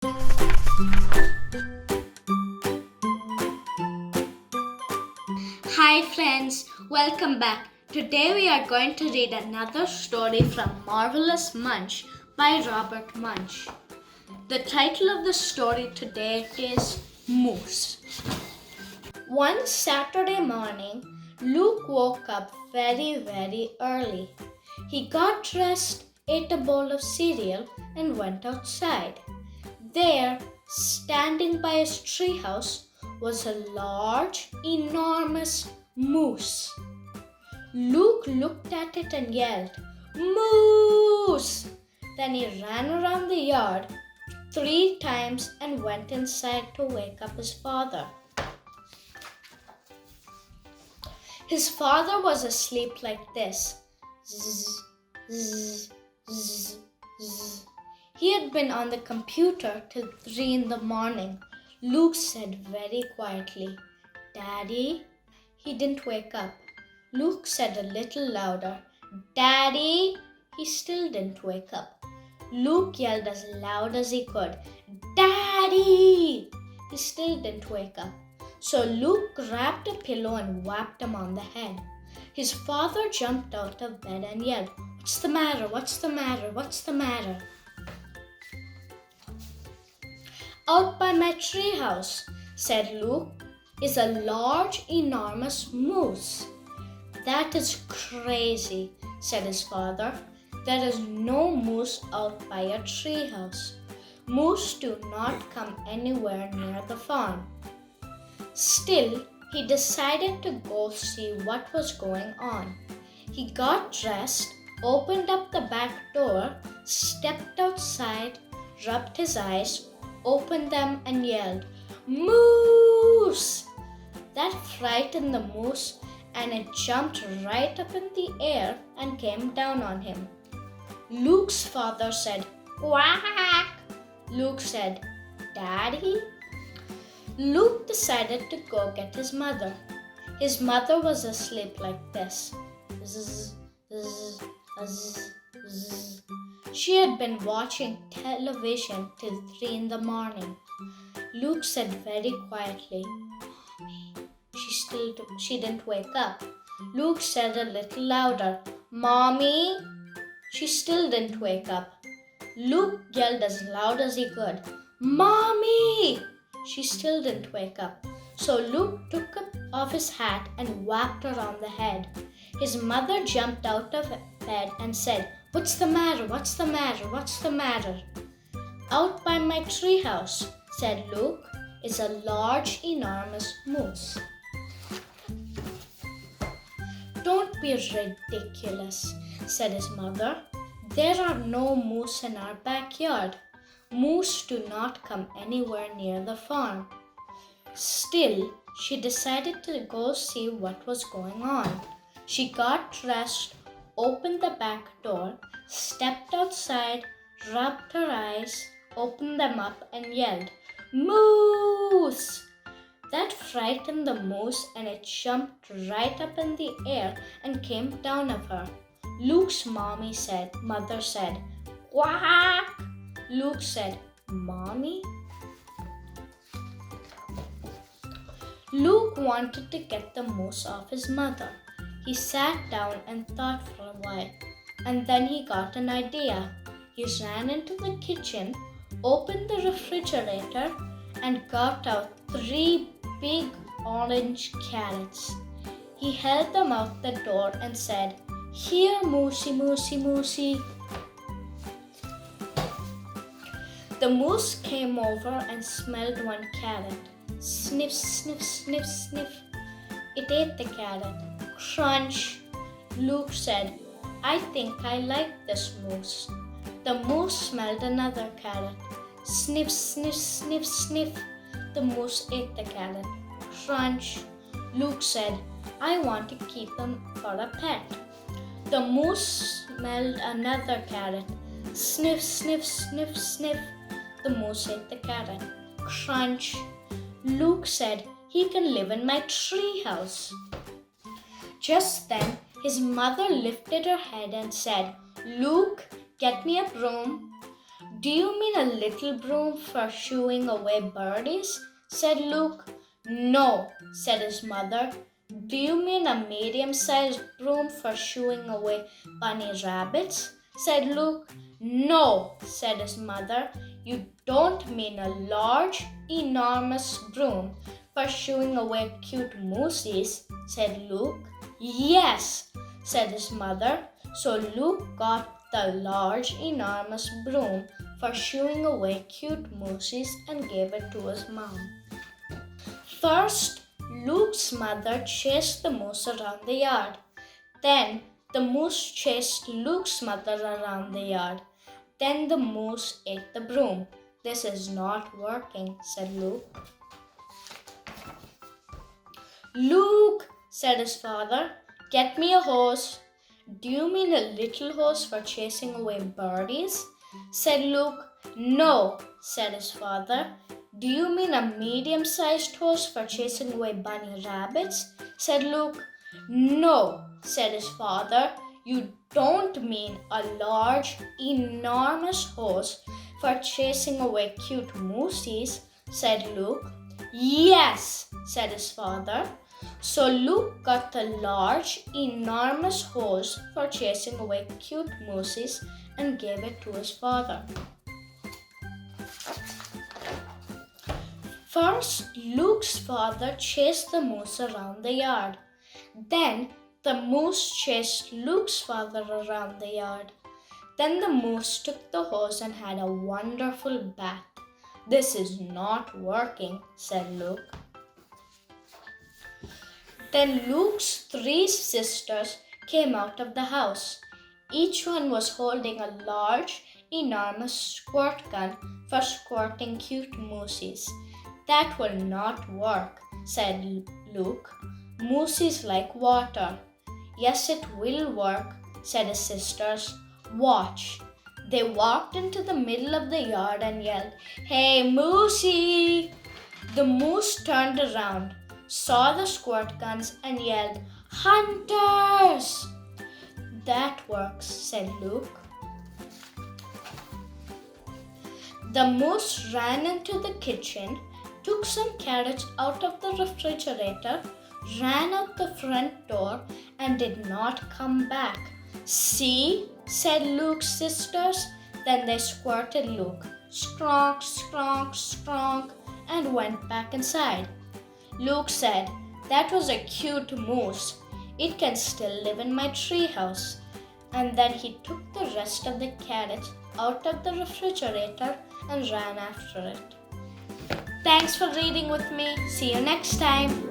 Hi friends, welcome back. Today we are going to read another story from Marvelous Munch by Robert Munch. The title of the story today is Moose. One Saturday morning, Luke woke up very early. He got dressed, ate a bowl of cereal, and went outside. There, standing by his treehouse, was a large, enormous moose. Luke looked at it and yelled, "Moose!" Then he ran around the yard 3 times and went inside to wake up his father. His father was asleep like this. Zzz, zzz, zzz, zzz. He had been on the computer till 3 in the morning. Luke said very quietly, "Daddy?" He didn't wake up. Luke said a little louder, "Daddy?" He still didn't wake up. Luke yelled as loud as he could, "Daddy!" He still didn't wake up. So Luke grabbed a pillow and whacked him on the head. His father jumped out of bed and yelled, "What's the matter? What's the matter? What's the matter?" "Out by my treehouse," said Luke, "is a large, enormous moose." "That is crazy," said his father. "There is no moose out by your treehouse. Moose do not come anywhere near the farm." Still, he decided to go see what was going on. He got dressed, opened up the back door, stepped outside, rubbed his eyes, opened them and yelled, "Moose!" That frightened the moose and it jumped right up in the air and came down on him. Luke's father said, "Quack!" Luke said, "Daddy?" Luke decided to go get his mother. His mother was asleep like this. Zzz, zzz, zzz, zzz. She had been watching television till 3 in the morning. Luke said very quietly, "Mommy." She didn't wake up. Luke said a little louder, "Mommy." She still didn't wake up. Luke yelled as loud as he could, "Mommy." She still didn't wake up. So Luke took off his hat and whacked her on the head. His mother jumped out of bed and said, "What's the matter? What's the matter? What's the matter?" "Out by my treehouse," said Luke, "is a large, enormous moose." "Don't be ridiculous," said his mother. "There are no moose in our backyard. Moose do not come anywhere near the farm." Still, she decided to go see what was going on. She got dressed, opened the back door, stepped outside, rubbed her eyes, opened them up and yelled, "Moose!" That frightened the moose and it jumped right up in the air and came down on her. Luke's mother said, "Quack!" Luke said, "Mommy?" Luke wanted to get the moose off his mother. He sat down and thought for a while, and then he got an idea. He ran into the kitchen, opened the refrigerator, and got out 3 big orange carrots. He held them out the door and said, "Here, Moosey, Moosey, Moosey." The moose came over and smelled one carrot. Sniff, sniff, sniff, sniff. It ate the carrot. Crunch. Luke said, "I think I like this moose." The moose smelled another carrot. Sniff, sniff, sniff, sniff. The moose ate the carrot. Crunch. Luke said, "I want to keep him for a pet." The moose smelled another carrot. Sniff, sniff, sniff, sniff. The moose ate the carrot. Crunch. Luke said, "He can live in my treehouse." Just then, his mother lifted her head and said, "Luke, get me a broom." Do you mean a little broom for shooing away birdies? Said Luke. No, said his mother. Do you mean a medium-sized broom for shooing away bunny rabbits? Said Luke. No, said his mother. You don't mean a large, enormous broom for shooing away cute moosies, said Luke. Yes, said his mother. So Luke got the large, enormous broom for shooing away cute moosies and gave it to his mom. First, Luke's mother chased the moose around the yard. Then the moose chased Luke's mother around the yard. Then the moose ate the broom. This is not working, said Luke. Luke, said his father, get me a hose. Do you mean a little hose for chasing away birdies? Said Luke. No, said his father. Do you mean a medium-sized hose for chasing away bunny rabbits? Said Luke. No, said his father. You don't mean a large, enormous hose for chasing away cute moosies, said Luke. Yes, said his father. So Luke got the large, enormous hose for chasing away cute moosies and gave it to his father. First, Luke's father chased the moose around the yard. Then the moose chased Luke's father around the yard. Then the moose took the hose and had a wonderful bath. This is not working, said Luke. Then Luke's 3 sisters came out of the house. Each one was holding a large, enormous squirt gun for squirting cute moosies. That will not work, said Luke. Moosies like water. Yes, it will work, said his sisters. Watch. They walked into the middle of the yard and yelled, Hey, Moosie! The moose turned around, saw the squirt guns and yelled, Hunters! That works, said Luke. The moose ran into the kitchen, took some carrots out of the refrigerator, ran out the front door, and did not come back. See, said Luke's sisters. Then they squirted Luke, skronk, skronk, skronk, and went back inside. Luke said, That was a cute moose. It can still live in my treehouse. And then he took the rest of the carrots out of the refrigerator and ran after it. Thanks for reading with me. See you next time.